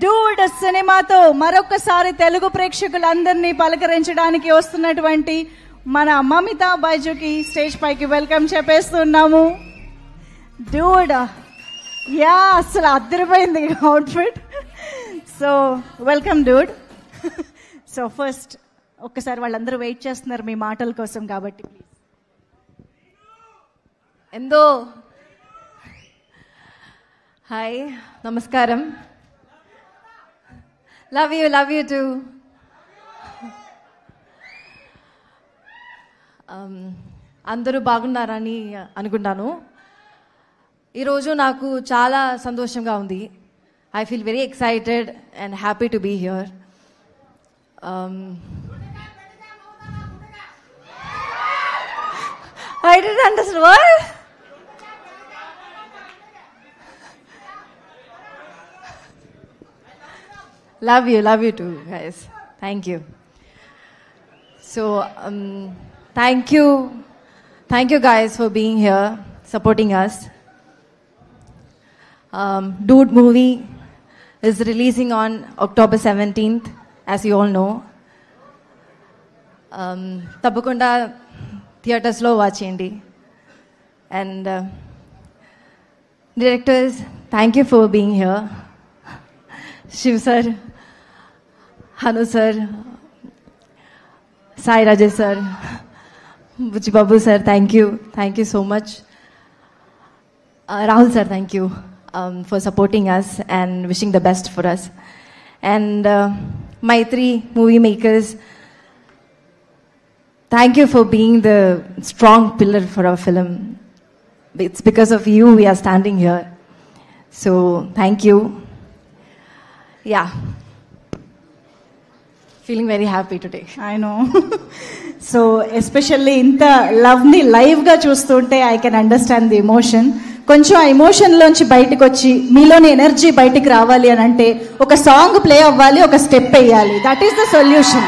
Dude సినిమాతో మరొకసారి తెలుగు ప్రేక్షకులందరినీ పలకరించడానికి వస్తున్నటువంటి మన మమితా బైజుకి స్టేజ్ పైకి వెల్కమ్ చెప్పేస్తున్నాము. డూడ్ యా అసలు అద్దరిపోయింది outfit. So welcome dude. So first ఒక్కసారి వాళ్ళందరూ వెయిట్ చేస్తున్నారు మీ మాటల కోసం కాబట్టి ప్లీజ్. ఎందో హాయ్, నమస్కారం. Love you too. అందరూ బాగున్నారని అనుకుంటాను. ఈరోజు నాకు చాలా సంతోషంగా ఉంది. I feel very excited and happy to be here. I didn't understand what? Love you too, guys. Thank you. So, thank you guys for being here, supporting us. Dude movie is releasing on October 17th, as you all know. Tappakunda theaters lo watch cheyandi. And directors, thank you for being here. Shiv sir, Hanu sir, Sai Rajesh sir, Buchi Babu sir, thank you so much. Rahul sir, thank you for supporting us and wishing the best for us. And my 3 movie makers, thank you for being the strong pillar for our film. It's because of you we are standing here. So, thank you. Yeah. Feeling very happy today. I know. So, especially ఇంత లవ్ని లైవ్గా చూస్తుంటే I can understand the emotion. కొంచెం ఆ ఎమోషన్లోంచి బయటకు వచ్చి మీలోని energy బయటికి రావాలి అని అంటే ఒక సాంగ్ ప్లే అవ్వాలి, ఒక స్టెప్ వేయాలి. That is the solution.